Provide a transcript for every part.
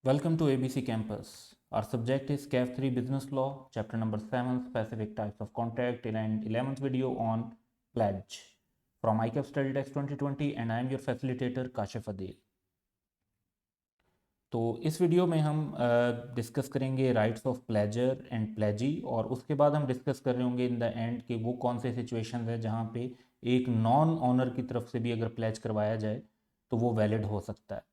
Welcome to ABC Campus. Our subject is CAF 3 Business Law, chapter number 7, specific types of contract, and 11th video on pledge from ICAF Study Text 2020, and I am your facilitator Kashif Adil. तो इस video में हम discuss करेंगे rights of pleasure and प्लेजी, और उसके बाद हम discuss कर रहे होंगे इन द एंड कि वो कौन से सिचुएशंस है जहाँ पे एक नॉन ऑनर की तरफ से भी अगर प्लेज करवाया जाए तो वो वैलिड हो सकता है।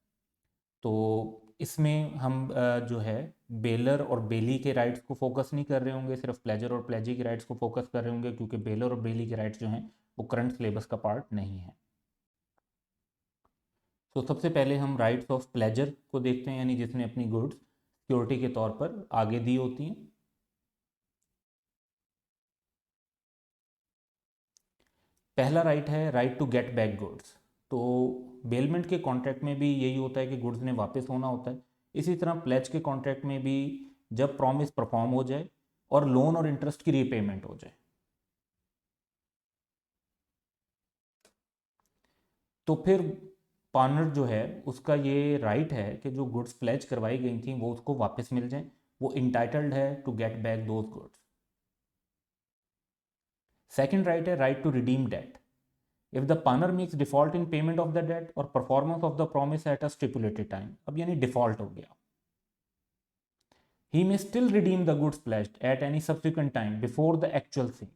तो इसमें हम जो है बेलर और बेली के राइट्स को फोकस नहीं कर रहे होंगे, सिर्फ प्लेजर और प्लेजी के राइट्स को फोकस कर रहे होंगे, क्योंकि बेलर और बेली के राइट्स जो हैं वो करंट सिलेबस का पार्ट नहीं है। तो सबसे पहले हम राइट्स ऑफ प्लेजर को देखते हैं, यानी जिसने अपनी गुड्स सिक्योरिटी के तौर पर आगे दी होती हैं। पहला राइट है right to get back goods. तो बेलमेंट के कॉन्ट्रैक्ट में भी यही होता है कि गुड्स ने वापस होना होता है। इसी तरह प्लेज के कॉन्ट्रैक्ट में भी जब प्रॉमिस परफॉर्म हो जाए और लोन और इंटरेस्ट की रीपेमेंट हो जाए तो फिर पार्टनर जो है उसका ये राइट है कि जो गुड्स प्लेज करवाई गई थी वो उसको वापस मिल जाए। वो इंटाइटल्ड है to get back those goods. Second right है right to redeem debt. If the partner makes default in payment of the debt और performance of the promise at a stipulated time, अब यानी डिफॉल्ट हो गया, he may still redeem the goods pledged at any subsequent time before the actual sale.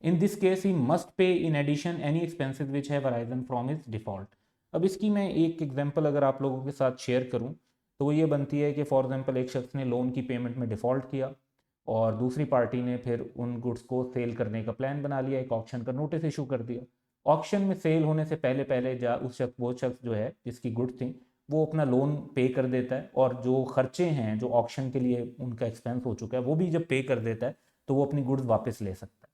In this case, he must pay in addition any expenses which have arisen from his default. अब इसकी मैं एक example अगर आप लोगों के साथ share करूं तो वो ये बनती है कि फॉर एग्जांपल एक शख्स ने लोन की पेमेंट में डिफ़ॉल्ट किया और दूसरी पार्टी ने फिर उन गुड्स को सेल करने का प्लान बना लिया, एक ऑक्शन का नोटिस इशू कर दिया। ऑक्शन में सेल होने से पहले पहले जा उस शख्स वो शख्स जो है जिसकी गुड्स थी वो अपना लोन पे कर देता है, और जो खर्चे हैं जो ऑक्शन के लिए उनका एक्सपेंस हो चुका है वो भी जब पे कर देता है तो वो अपनी गुड्स वापस ले सकता है।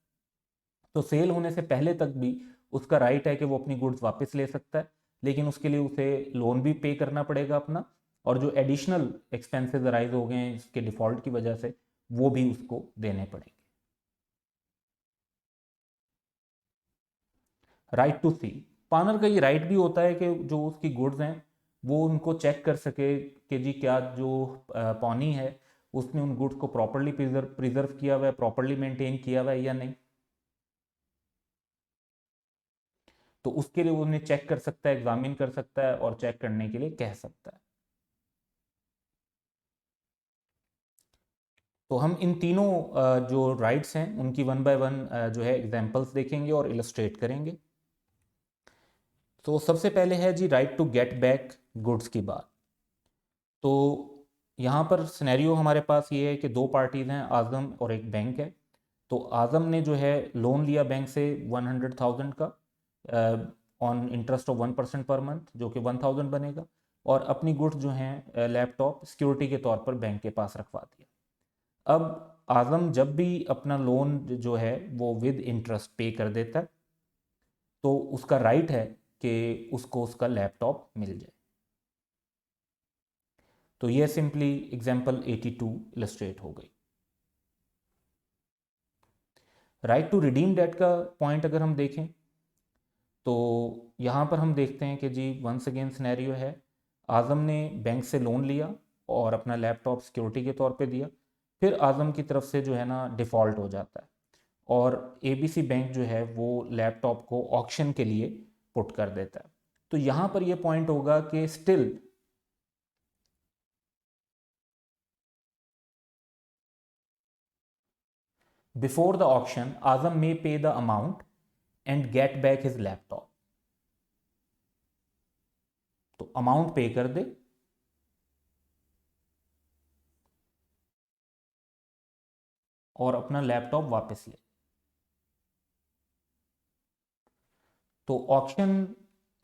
तो सेल होने से पहले तक भी उसका राइट है कि वो अपनी गुड्स वापस ले सकता है, लेकिन उसके लिए उसे लोन भी पे करना पड़ेगा अपना, और जो एडिशनल एक्सपेंसेस अराइज हो गए हैं इसके डिफ़ॉल्ट की वजह से वो भी उसको देने पड़ेंगे। राइट टू सी। पानर का ये राइट भी होता है कि जो उसकी गुड्स हैं वो उनको चेक कर सके कि जी क्या जो पौनी है उसने उन गुड्स को प्रॉपरली प्रिजर्व किया हुआ है, प्रॉपरली मेंटेन किया हुआ है या नहीं। तो उसके लिए वो उन्हें चेक कर सकता है, एग्जामिन कर सकता है और चेक करने के लिए कह सकता है। तो हम इन तीनों जो राइट्स हैं उनकी वन बाय वन जो है एग्जांपल्स देखेंगे और इलस्ट्रेट करेंगे। तो सबसे पहले है जी right to get back goods की बात। तो यहाँ पर सिनेरियो हमारे पास ये है कि दो पार्टीज हैं, आज़म और एक बैंक है। तो आज़म ने जो है लोन लिया बैंक से 100,000 का on interest of 1% per month, जो कि 1,000 बनेगा, और अपनी गुड्स जो हैं लैपटॉप सिक्योरिटी के तौर पर बैंक के पास रखवा दिया। अब आज़म जब भी अपना लोन जो है वो विद इंटरेस्ट पे कर देता है तो उसका राइट है कि उसको उसका लैपटॉप मिल जाए। तो ये सिंपली एग्जांपल 82 इलस्ट्रेट हो गई। राइट टू रिडीम डेट का पॉइंट अगर हम देखें तो यहाँ पर हम देखते हैं कि जी वंस अगेन सिनेरियो है, आज़म ने बैंक से लोन लिया और अपना लैपटॉप सिक्योरिटी के तौर पे दिया, फिर आज़म की तरफ से जो है ना डिफ़ॉल्ट हो जाता है और एबीसी बैंक जो है वो लैपटॉप को ऑक्शन के लिए पुट कर देता है। तो यहाँ पर ये पॉइंट होगा कि स्टिल बिफोर द ऑक्शन आजम मे पे the amount and get back his laptop. तो अमाउंट पे कर दे और अपना लैपटॉप वापस ले। तो ऑक्शन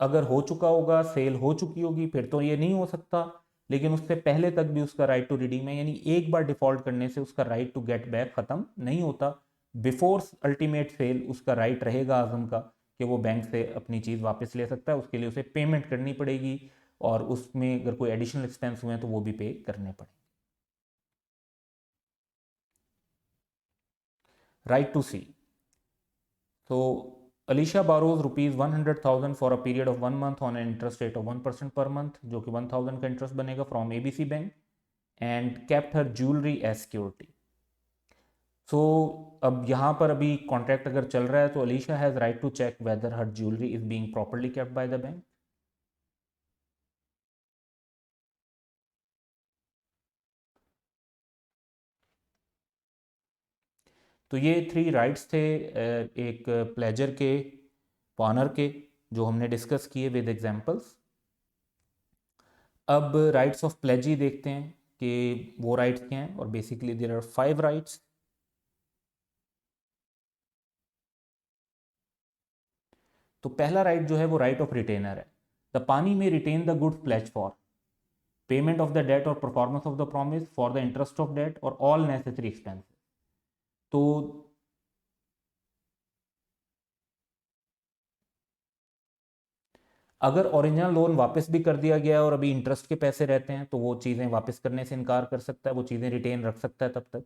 अगर हो चुका होगा, सेल हो चुकी होगी, फिर तो ये नहीं हो सकता, लेकिन उससे पहले तक भी उसका राइट टू रिडीम है, यानी एक बार डिफॉल्ट करने से उसका राइट टू गेट बैक खत्म नहीं होता। बिफोर अल्टीमेट सेल उसका राइट रहेगा आजम का कि वो बैंक से अपनी चीज़ वापस ले सकता है, उसके लिए उसे पेमेंट करनी पड़ेगी और उसमें अगर कोई एडिशनल एक्सपेंस हुए हैं तो वो भी पे करने पड़ेंगे। Right to see. तो Alisha borrows ₹100,000 for a period of 1 month on an interest rate of 1% per month, जो कि 1,000 का इंटरेस्ट बनेगा from ABC bank, and kept her jewellery as security. So अब यहाँ पर अभी कॉन्ट्रैक्ट अगर चल रहा है तो Alisha has right to check whether her jewellery is being properly kept by the bank. तो ये 3 राइट्स थे एक प्लेजर के, ऑनर के, जो हमने डिस्कस किए विद एग्जांपल्स। अब राइट्स ऑफ प्लेजी देखते हैं कि वो राइट्स क्या हैं, और बेसिकली देयर आर 5 राइट्स। तो पहला राइट जो है वो राइट ऑफ रिटेनर है। द पानी में retain the goods pledge for payment of the debt और performance of the promise for the interest of debt और ऑल नेसेसरी एक्सपेंसेस। तो अगर ओरिजिनल लोन वापस भी कर दिया गया और अभी इंटरेस्ट के पैसे रहते हैं तो वो चीज़ें वापस करने से इनकार कर सकता है, वो चीज़ें रिटेन रख सकता है तब तक।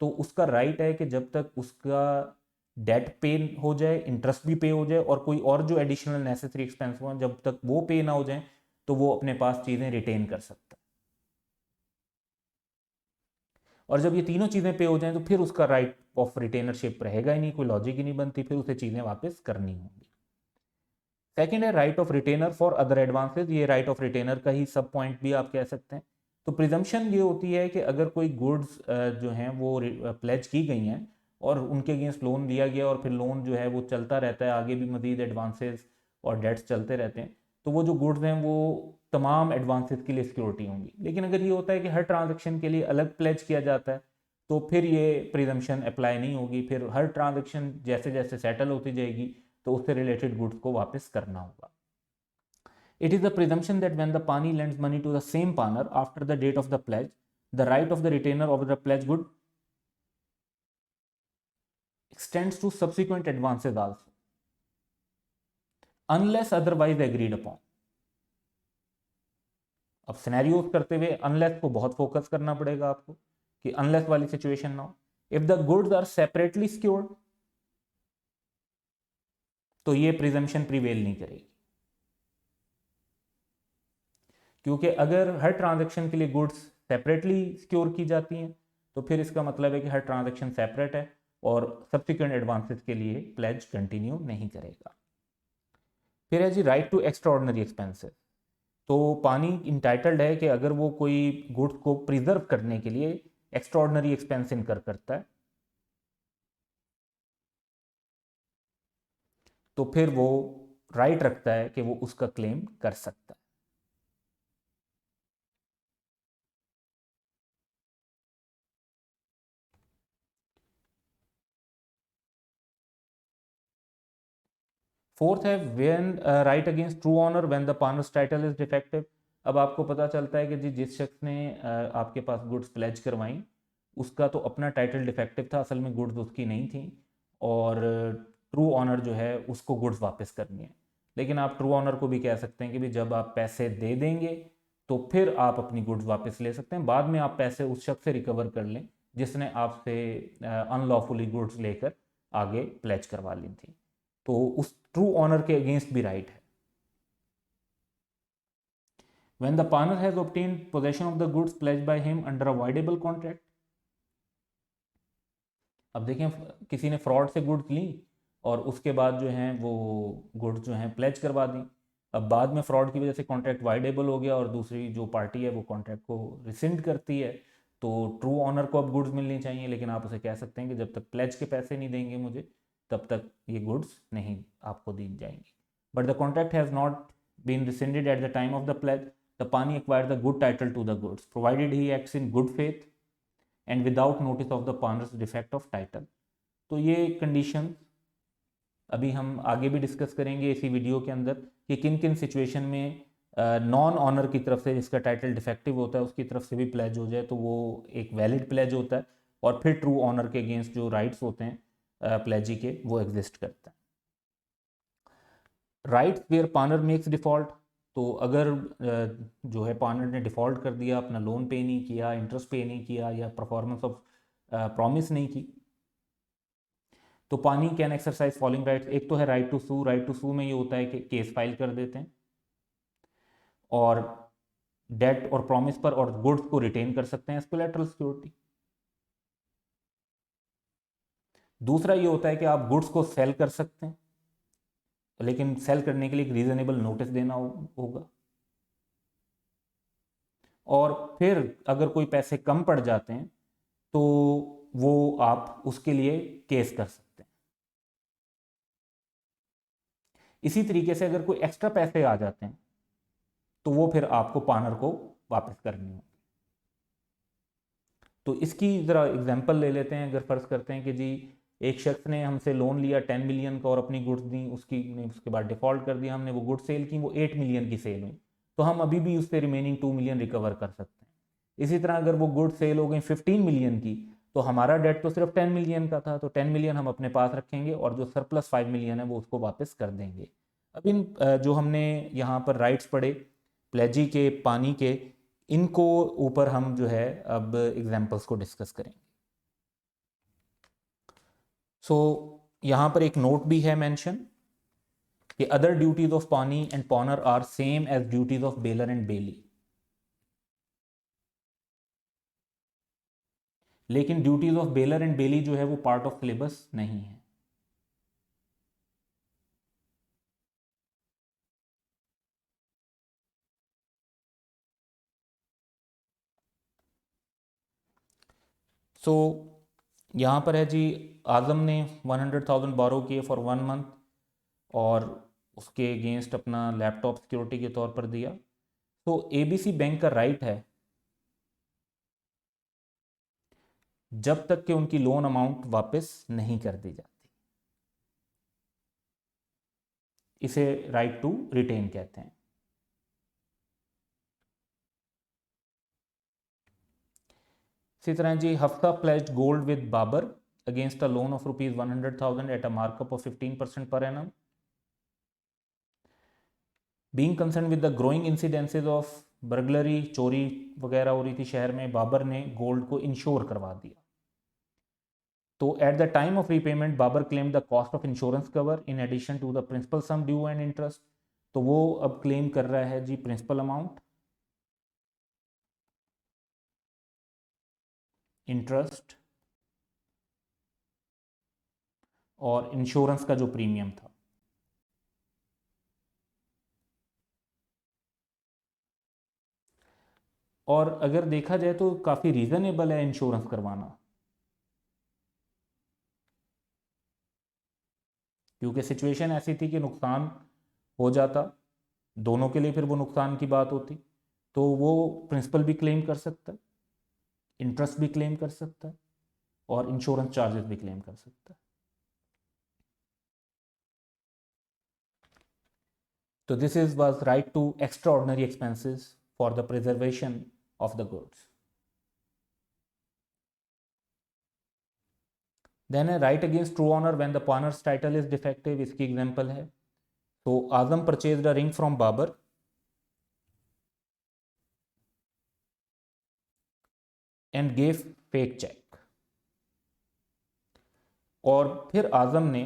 तो उसका राइट है कि जब तक उसका डेट पे हो जाए, इंटरेस्ट भी पे हो जाए, और कोई और जो एडिशनल नेसेसरी एक्सपेंस हो, जब तक वो पे ना हो जाए तो वो अपने पास चीज़ें रिटेन कर सकता है। और जब ये तीनों चीज़ें पे हो जाएं तो फिर उसका राइट ऑफ रिटेनरशिप रहेगा ही नहीं, कोई लॉजिक ही नहीं बनती, फिर उसे चीज़ें वापस करनी होंगी। सेकेंड है right of retainer for other advances. ये राइट ऑफ रिटेनर का ही सब पॉइंट भी आप कह सकते हैं। तो प्रिजम्पशन ये होती है कि अगर कोई गुड्स जो हैं वो प्लेज की गई हैं और उनके अगेंस्ट लोन लिया गया और फिर लोन जो है वो चलता रहता है, आगे भी मजीद एडवांसेस और डेट्स चलते रहते हैं, तो वो जो गुड्स हैं वो तमाम एडवांसेस के लिए सिक्योरिटी होंगी। लेकिन अगर ये होता है कि हर ट्रांजेक्शन के लिए अलग प्लेज किया जाता है तो फिर ये प्रिजम्पशन अप्लाई नहीं होगी, फिर हर ट्रांजेक्शन जैसे जैसे सेटल होती जाएगी तो उससे रिलेटेड गुड्स को वापस करना होगा। It is the presumption that when the pani lends money to the same paner after the date of the pledge, the right of the retainer of the pledge good extends to subsequent advances also, unless otherwise agreed upon. अब scenarios करते हुए unless को बहुत focus करना पड़ेगा आपको कि unless वाली सिचुएशन ना हो। If the goods are separately secured तो ये प्रिजम्पशन प्रिवेल नहीं करेगी, क्योंकि अगर हर ट्रांजैक्शन के लिए गुड्स सेपरेटली सिक्योर की जाती हैं तो फिर इसका मतलब है कि हर ट्रांजैक्शन सेपरेट है और सब्सिक्वेंट एडवांसेस के लिए प्लेज कंटिन्यू नहीं करेगा। फिर है जी right to extraordinary expenses. तो पानी इंटाइटल्ड है कि अगर वो कोई गुड्स को प्रिजर्व करने के लिए एक्स्ट्रा ऑर्डनरी एक्सपेंस इनकर करता है तो फिर वो राइट रखता है कि वो उसका क्लेम कर सकता है। फोर्थ है when right against true owner when the pawner's title is defective. अब आपको पता चलता है कि जी जिस शख्स ने आपके पास गुड्स प्लेज करवाई उसका तो अपना टाइटल डिफेक्टिव था, असल में गुड्स उसकी नहीं थी, और ट्रू ऑनर जो है उसको गुड्स वापस करनी है। लेकिन आप ट्रू ऑनर को भी कह सकते हैं कि भी जब आप पैसे दे देंगे तो फिर आप अपनी गुड्स वापस ले सकते हैं, बाद में आप पैसे उस शख्स से रिकवर कर लें जिसने आपसे अनलॉफुली गुड्स लेकर आगे प्लेज करवा ली थी। तो उस ट्रू ऑनर के अगेंस्ट भी राइट है। When the pawnee has obtained possession of the goods pledged by him under a voidable contract, अब देखें किसी ने फ्रॉड से गुड्स ली और उसके बाद जो है वो गुड्स जो हैं प्लेज करवा दी, अब बाद में फ्रॉड की वजह से कॉन्ट्रैक्ट वाइडेबल हो गया और दूसरी जो पार्टी है वो कॉन्ट्रैक्ट को रिसिंड करती है, तो ट्रू ऑनर को अब गुड्स मिलनी चाहिए, लेकिन आप उसे कह सकते हैं कि जब तक प्लेज के पैसे नहीं देंगे मुझे तब तक ये गुड्स नहीं आपको दी जाएंगी। But the contract has not been rescinded at the time of the pledge, the pawnee acquire the good title to the goods provided he acts in good faith and without notice of the pawner's defect of title. तो ये condition अभी हम आगे भी discuss करेंगे इसी video के अंदर कि किन किन सिचुएशन में नॉन ऑनर की तरफ से जिसका टाइटल डिफेक्टिव होता है उसकी तरफ से भी प्लेज हो जाए तो वो एक वैलिड प्लेज होता है, और फिर ट्रू ऑनर के अगेंस्ट जो राइट्स होते हैं प्लेजी के वो एग्जिस्ट करता है। Rights where pawner makes default. तो अगर जो है पानर ने डिफ़ॉल्ट कर दिया, अपना लोन पे नहीं किया, इंटरेस्ट पे नहीं किया, या परफॉर्मेंस ऑफ प्रॉमिस नहीं की, तो पानी कैन एक्सरसाइज फॉलोइंग राइट्स, एक तो है right to sue. Right to sue में ये होता है कि केस फाइल कर देते हैं और डेट और प्रॉमिस पर और गुड्स को रिटेन कर सकते हैं एज कोलैटरल सिक्योरिटी। दूसरा ये होता है कि आप गुड्स को सेल कर सकते हैं, लेकिन सेल करने के लिए एक रीजनेबल नोटिस देना होगा। और फिर अगर कोई पैसे कम पड़ जाते हैं तो वो आप उसके लिए केस कर सकते हैं। इसी तरीके से अगर कोई एक्स्ट्रा पैसे आ जाते हैं तो वो फिर आपको पार्टनर को वापस करनी होगी। तो इसकी ज़रा एग्जांपल ले लेते हैं। अगर फर्ज करते हैं कि जी एक शख्स ने हमसे लोन लिया 10 मिलियन का और अपनी गुड्स दी, उसके बाद डिफ़ॉल्ट कर दिया, हमने वो गुड्स सेल की, वो 8 मिलियन की सेल हुई, तो हम अभी भी उससे रिमेनिंग 2 मिलियन रिकवर कर सकते हैं। इसी तरह अगर वो गुड्स सेल हो गई 15 मिलियन की, तो हमारा डेट तो सिर्फ 10 मिलियन का था, तो 10 मिलियन हम अपने पास रखेंगे और जो सरप्लस 5 मिलियन है वो उसको वापस कर देंगे। अब इन जो हमने यहाँ पर राइट्स पढ़े प्लेजी के, पानी के, इनको ऊपर हम जो है अब एग्जाम्पल्स को डिस्कस करेंगे। सो यहाँ पर एक नोट भी है मेंशन कि other duties of pawnee and pawner are same as duties of bailor and bailee. लेकिन duties of bailor and bailee जो है वो पार्ट ऑफ सिलेबस नहीं है। सो यहाँ पर है जी, आजम ने 100,000 बोरो किए फॉर 1 मंथ और उसके अगेंस्ट अपना लैपटॉप सिक्योरिटी के तौर पर दिया। तो एबीसी बैंक का राइट है जब तक कि उनकी लोन अमाउंट वापस नहीं कर दी जाती, इसे राइट टू रिटेन कहते हैं। इसी तरह जी, हफ्ता pledged gold with Babar against a loan of ₹100,000 at a markup of 15% per annum. Being concern with the growing incidences of burglary, चोरी वगैरह हो रही थी शहर में, बाबर ने गोल्ड को इंश्योर करवा दिया। तो at the time of repayment Babar claim the cost of insurance cover in addition to the principal sum due and interest. तो वो अब क्लेम कर रहा है जी प्रिंसिपल अमाउंट, इंटरेस्ट और इंश्योरेंस का जो प्रीमियम था। और अगर देखा जाए तो काफ़ी रीज़नेबल है इंश्योरेंस करवाना, क्योंकि सिचुएशन ऐसी थी कि नुकसान हो जाता, दोनों के लिए फिर वो नुकसान की बात होती, तो वो प्रिंसिपल भी क्लेम कर सकता है, इंटरेस्ट भी क्लेम कर सकता है और इंश्योरेंस चार्जेस भी क्लेम कर सकता है। तो this is was right to extra ordinary expenses for the preservation of the goods. Then है right against true owner when the partner's title is defective. इसकी एग्जांपल है, तो Azam purchased a ring from Babar and gave fake cheque. और फिर आजम ने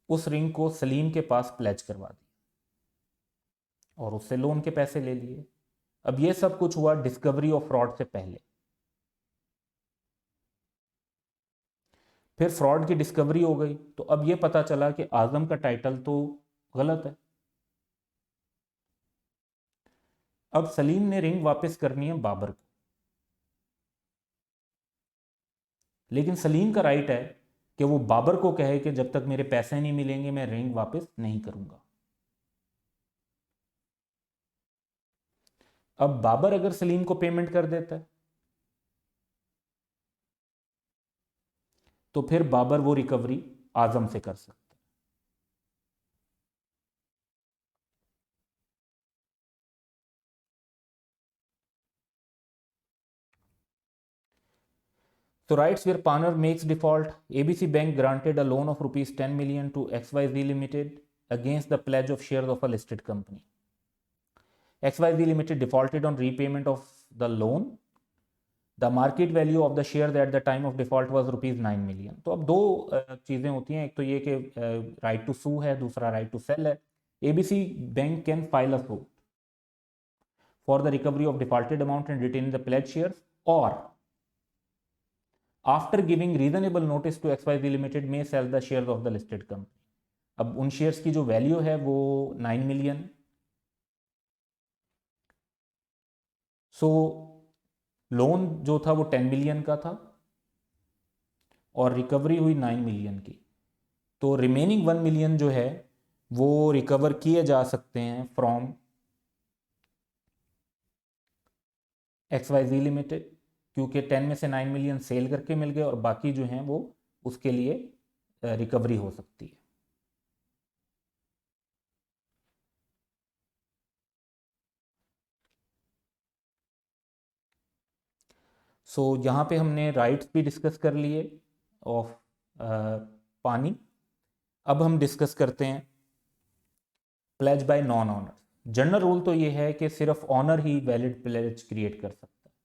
उस ring को सलीम के पास प्लेज करवा दी और उससे लोन के पैसे ले लिए। अब ये सब कुछ हुआ डिस्कवरी ऑफ फ्रॉड से पहले। फिर फ्रॉड की डिस्कवरी हो गई तो अब ये पता चला कि आजम का टाइटल तो गलत है। अब सलीम ने रिंग वापस करनी है बाबर को, लेकिन सलीम का राइट है कि वो बाबर को कहे कि जब तक मेरे पैसे नहीं मिलेंगे मैं रिंग वापस नहीं करूंगा। अब बाबर अगर सलीम को पेमेंट कर देता है तो फिर बाबर वो रिकवरी आजम से कर सकता है। So rights where partner makes default, ABC Bank granted a loan of rupees 10 million to XYZ Limited against the pledge of shares of a listed company. XYZ Limited defaulted on repayment of the loan the market value of the share eight the time of default was ₹9 million. तो अब दो चीज़ें होती हैं, एक तो ये कि राइट टू सू है, दूसरा राइट टू सेल है। ABC bank can file a suit for the recovery of defaulted amount and retain the pledge shares, और after giving reasonable notice to XYZ limited may sell the shares of the listed company. अब उन shares की जो value है वो 9 million, सो loan जो था वो 10 मिलियन का था और रिकवरी हुई 9 मिलियन की। तो रिमेनिंग 1 मिलियन जो है वो रिकवर किए जा सकते हैं फ्रॉम XYZ लिमिटेड, क्योंकि 10 में से 9 मिलियन सेल करके मिल गए और बाकी जो हैं वो उसके लिए रिकवरी हो सकती है। सो यहाँ पे हमने राइट्स भी डिस्कस कर लिए ऑफ पानी। अब हम डिस्कस करते हैं pledge by non owner. General rule तो ये है कि सिर्फ ऑनर ही वैलिड प्लेज क्रिएट कर सकता है,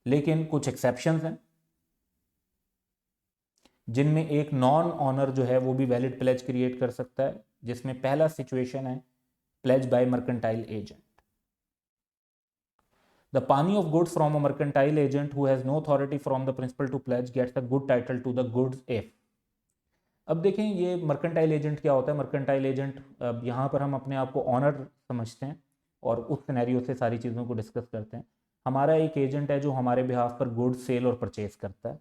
लेकिन कुछ एक्सेप्शंस हैं जिनमें एक नॉन ऑनर जो है वो भी वैलिड प्लेज क्रिएट कर सकता है, जिसमें पहला सिचुएशन है pledge by mercantile agent. The pani of goods from a mercantile agent who has no authority from the principal to pledge gets the good title to the goods if। अब देखें ये mercantile agent क्या होता है। Mercantile agent, अब यहाँ पर हम अपने आप को ऑनर समझते हैं और उस सिनेरियो से सारी चीज़ों को डिस्कस करते हैं। हमारा एक एजेंट है जो हमारे बिहाफ पर गुड्स सेल और परचेज करता है।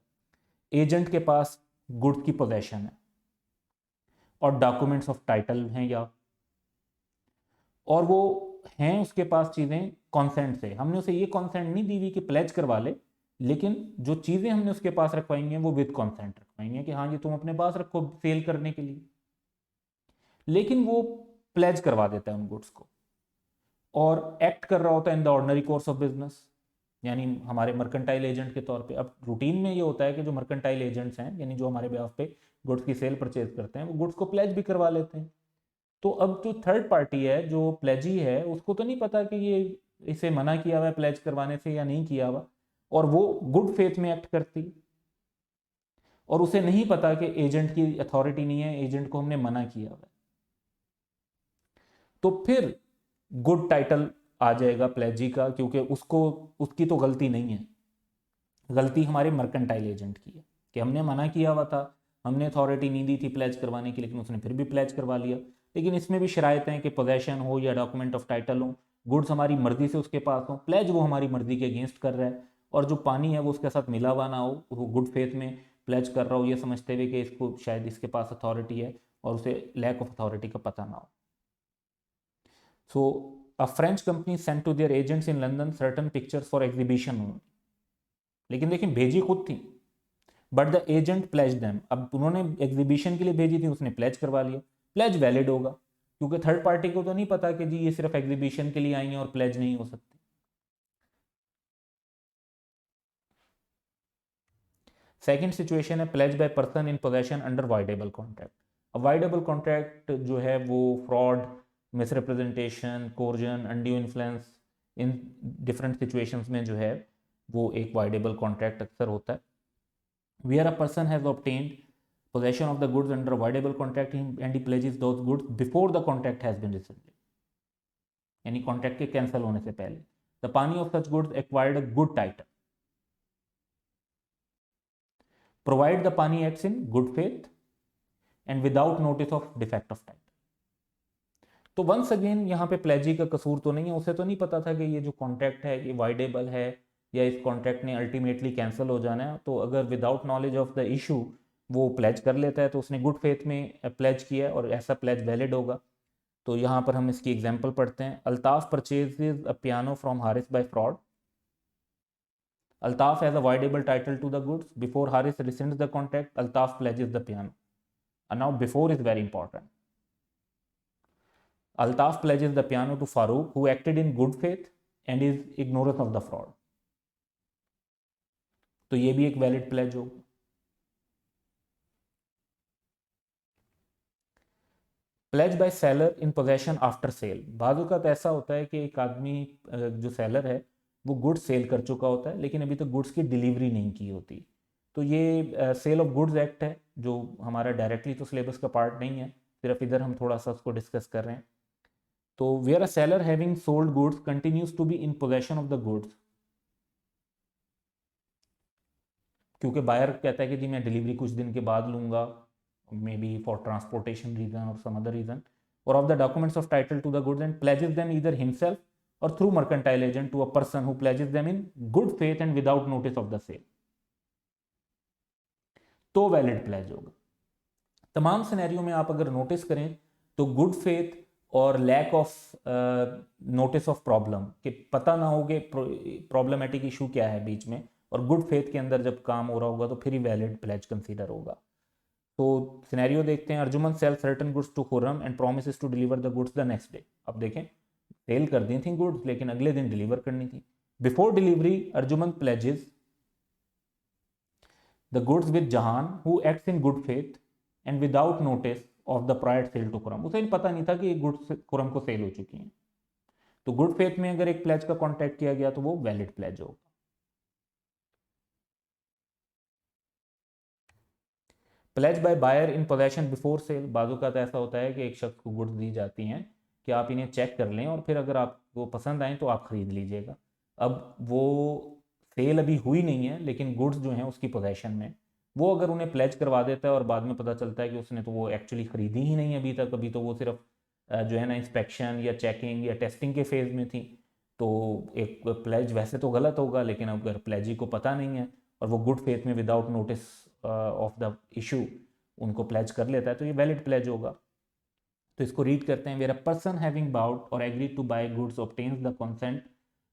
एजेंट के पास गुड्स की पोजेशन है और डॉक्यूमेंट्स ऑफ टाइटल हैं, या और वो हैं उसके पास चीज़ें कॉन्सेंट से। हमने उसे ये कॉन्सेंट नहीं दी हुई कि प्लेज करवा ले, लेकिन जो चीज़ें हमने उसके पास रखवाई हैं वो विद कॉन्सेंट रखवाई हैं कि हाँ ये तुम अपने पास रखो सेल करने के लिए, लेकिन वो प्लेज करवा देता है उन गुड्स को और एक्ट कर रहा होता है in the ordinary course of business, यानी हमारे मर्केंटाइल एजेंट के तौर पे। अब रूटीन में ये होता है कि जो मर्केंटाइल एजेंट्स हैं, यानी जो हमारे बिहाफ पे गुड्स की सेल परचेज करते हैं, वो गुड्स को प्लेज भी करवा लेते हैं। तो अब जो थर्ड पार्टी है, जो प्लेजी है, उसको तो नहीं पता कि ये इसे मना किया हुआ है प्लेज करवाने से या नहीं किया हुआ, और वो गुड फेथ में एक्ट करती, और उसे नहीं पता कि एजेंट की अथॉरिटी नहीं है, एजेंट को हमने मना किया हुआ है। तो फिर गुड टाइटल आ जाएगा प्लेजी का, क्योंकि उसको उसकी तो गलती नहीं है, गलती हमारे मर्केंटाइल एजेंट की है कि हमने मना किया हुआ था, हमने अथॉरिटी नहीं दी थी प्लेज करवाने की, लेकिन उसने फिर भी प्लेज करवा लिया। लेकिन इसमें भी शरायतें हैं कि पोजेशन हो या डॉक्यूमेंट ऑफ टाइटल हो, गुड्स हमारी मर्जी से उसके पास हो, प्लेज वो हमारी मर्जी के अगेंस्ट कर रहा है, और जो पानी है वो उसके साथ मिला हुआ ना हो, वो गुड फेथ में प्लेज कर रहा हो ये समझते हुए कि इसको शायद इसके पास अथॉरिटी है और उसे लैक ऑफ अथॉरिटी का पता ना हो। So a French company sent to their agents in London certain pictures for exhibition, लेकिन देखिए भेजी खुद थी, but the agent pledge them. अब उन्होंने एग्जीबिशन के लिए भेजी थी, उसने प्लेज करवा लिया, प्लेज वैलिड होगा, क्योंकि थर्ड पार्टी को तो नहीं पता कि जी ये सिर्फ एग्जीबिशन के लिए आई हैं और प्लेज नहीं हो सकती। सेकंड सिचुएशन है pledge by person in possession under voidable contract. अब वाइडेबल कॉन्ट्रैक्ट जो है वो fraud, misrepresentation, coercion, undue influence, in different situations में जो है वो एक वाइडेबल कॉन्ट्रैक्ट अक्सर होता है। Where a person has obtained possession of the goods under a voidable contract and he pledges those goods before the contract has been rescinded, यानी contract के कैंसिल होने से पहले। The pawnee of such goods acquired a good title, provide the pawnee acts in good faith and without notice of defect of title. तो once again यहाँ पे प्लेजी का कसूर तो नहीं है, उसे तो नहीं पता था कि ये जो कॉन्ट्रैक्ट है ये वाइडेबल है या इस कॉन्ट्रैक्ट ने अल्टीमेटली कैंसिल हो जाना है। तो अगर without knowledge of the issue वो प्लेज कर लेता है तो उसने गुड फेथ में प्लेज किया है और ऐसा प्लेज वैलिड होगा। तो यहाँ पर हम इसकी एग्जांपल पढ़ते हैं। Altaf purchases a piano from Haris by fraud. Altaf has a voidable title to the goods, before Haris rescinds the contract Altaf pledges the piano. And now before is very important. Altaf pledges the piano to Farooq, who acted in good faith and is ignorant of the fraud. तो ये भी एक valid pledge होगा। Pledge by seller in possession after sale. बाजू का तो ऐसा होता है कि एक आदमी जो सेलर है वो गुड्स सेल कर चुका होता है लेकिन अभी तक गुड्स की डिलीवरी नहीं की होती। तो ये सेल ऑफ गुड्स एक्ट है जो हमारा डायरेक्टली तो सिलेबस का पार्ट नहीं है, सिर्फ इधर हम थोड़ा सा उसको डिस्कस कर रहे हैं। तो where a seller having sold goods continues to be in possession of the goods, क्योंकि बायर कहता है कि जी मैं डिलीवरी कुछ दिन के बाद लूंगा, maybe for transportation reason और some other reason, or of the documents of title to the goods and pledges them either himself or through mercantile agent to a person who pledges them in good faith and without notice of the sale, तो valid pledge होगा। तमाम scenario में आप अगर notice करें तो good faith और lack of notice of problem कि पता ना हो कि प्रॉब्लमेटिक इशू क्या है बीच में, और गुड फेथ के अंदर जब काम हो रहा होगा तो फिर ही वैलिड प्लेज कंसीडर होगा। तो सिनेरियो देखते हैं। Arjuman sell certain goods to Khurram and promises to deliver the goods the next day. अब देखें सेल कर दी थी गुड्स लेकिन अगले दिन डिलीवर करनी थी। Before delivery Arjuman pledges the goods with Jahan who acts in good faith and without notice of the prior sale to Khurram. उसे पता नहीं था कि ये गुड्स खुर्रम को सेल हो चुकी हैं। तो गुड फेथ में अगर एक प्लेज का कॉन्टैक्ट किया गया तो वो वैलिड प्लेज होगा। Pledge by buyer in possession before sale, बाजू का तो ऐसा होता है कि एक शख्स को गुड्स दी जाती हैं कि आप इन्हें चेक कर लें और फिर अगर आपको पसंद आए तो आप खरीद लीजिएगा। अब वो सेल अभी हुई नहीं है लेकिन गुड्स जो हैं उसकी पोजेशन में, वो अगर उन्हें प्लेज करवा देता है और बाद में पता चलता है कि उसने तो वो एक्चुअली खरीदी ही नहीं अभी तक, अभी तो वो सिर्फ जो है ना इंस्पेक्शन या चेकिंग या टेस्टिंग के फेज़ में थी, तो एक प्लेज वैसे तो गलत होगा। लेकिन अगर प्लेजी को पता नहीं है और वो गुड फेथ में without notice of the issue उनको प्लेज कर लेता है तो ये वैलिड प्लेज होगा। तो इसको रीड करते हैं। Where a person having bought or agree to buy goods obtains the consent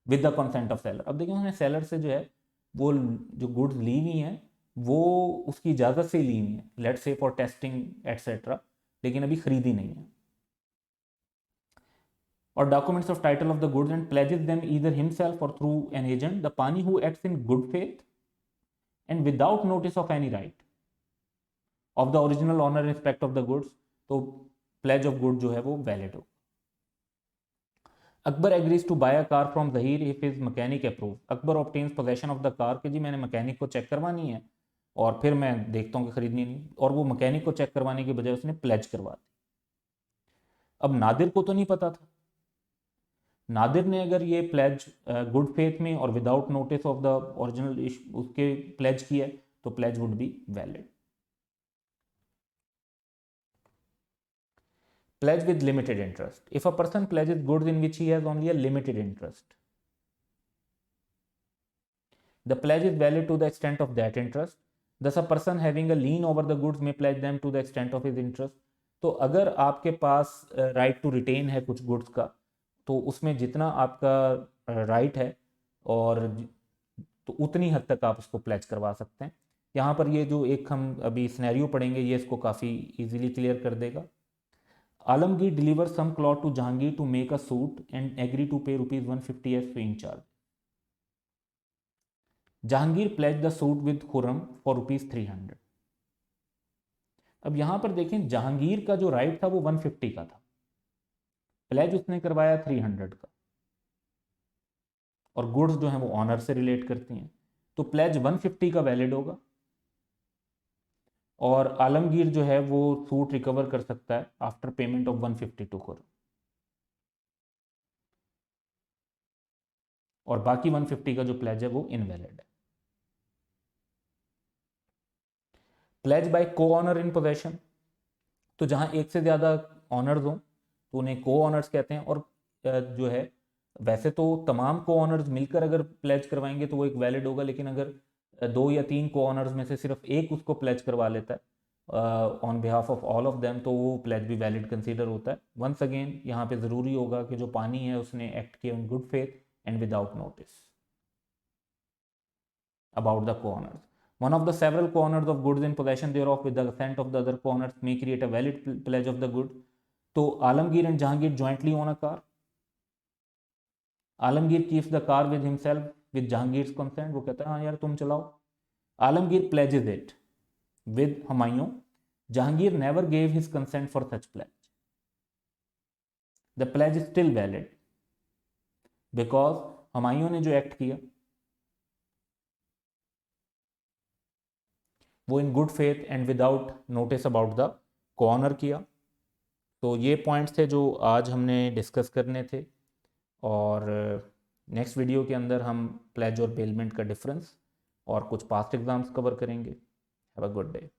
with the consent of seller. अब देखिए उन्होंने सेलर से जो है वो जो गुड्स ली हुई हैं वो उसकी इजाज़त से ली हुई है, let's say for testing etcetera, लेकिन अभी खरीदी नहीं है। और documents of title of the goods and pledges them either himself or through an agent the pawnee who acts in good faith and without notice of any right of the original owner in respect of the goods, तो pledge of good जो है वो valid हो। Akbar agrees to buy a car from Zaheer if his mechanic approve. Akbar obtains possession of the car कि जी मैंने mechanic को check करवानी है और फिर मैं देखता हूँ कि खरीदनी नहीं, और वो मैकेनिक को चेक करवाने के बजाय उसने प्लेज करवा दी। अब नादिर को तो नहीं पता था, नादिर ने अगर ये प्लेज गुड फेथ में और without notice of the original उसके प्लेज किया तो pledge would be valid. Pledge with limited interest. If a person pledges goods in which he has only a limited interest, the pledge is valid to the extent of that interest. Thus, a person having a lien over the goods may pledge them to the extent of his interest. तो अगर आपके पास right to retain है कुछ goods का, तो उसमें जितना आपका राइट है और तो उतनी हद तक आप उसको प्लेज करवा सकते हैं। यहाँ पर ये जो एक हम अभी सिनेरियो पढ़ेंगे ये इसको काफ़ी इजीली क्लियर कर देगा। Alamgir delivers some cloth to Jahangir to make a suit and agree to pay rupees 150 as swing charge. Jahangir pledged the suit with Khurram for rupees 300. अब यहां पर देखें जहांगीर का जो राइट था वो 150 का था, प्लेज उसने करवाया 300 का, और गुड्स जो हैं वो ऑनर से रिलेट करती हैं, तो प्लेज 150 का वैलिड होगा और आलमगीर जो है वो सूट रिकवर कर सकता है after payment of 150 to Khurram, और बाकी 150 का जो प्लेज है वो इनवैलिड है। प्लेज बाय को ऑनर इन पोजेशन, तो जहां एक से ज़्यादा ऑनर्स हों तो उन्हें को ऑनर्स कहते हैं, और जो है वैसे तो तमाम को ऑनर्स मिलकर अगर प्लेज करवाएंगे तो वो एक वैलिड होगा, लेकिन अगर 2 या 3 को ऑनर्स में से सिर्फ एक उसको प्लेज करवा लेता है on behalf of all of them तो वो प्लेज भी वैलिड कंसीडर होता है। वंस अगेन यहाँ पे ज़रूरी होगा कि जो पानी है उसने एक्ट किया इन good faith and without notice about the co-owners. One of the several co-owners of goods in possession thereof with the consent of the other co-owners may create a valid pledge of the goods. तो Alamgir and Jahangir jointly own a car. Alamgir keeps the car with himself with Jahangir's consent. वो कहता है हाँ यार तुम चलाओ. Alamgir pledges it with Humayun. Jahangir never gave his consent for such pledge. The pledge is still valid because Humayun ने जो act किया वो इन good faith and without notice about the corner किया। तो ये पॉइंट्स थे जो आज हमने डिस्कस करने थे, और नेक्स्ट वीडियो के अंदर हम प्लेज और बेलमेंट का डिफरेंस और कुछ पास्ट एग्जाम्स कवर करेंगे। Have a good day.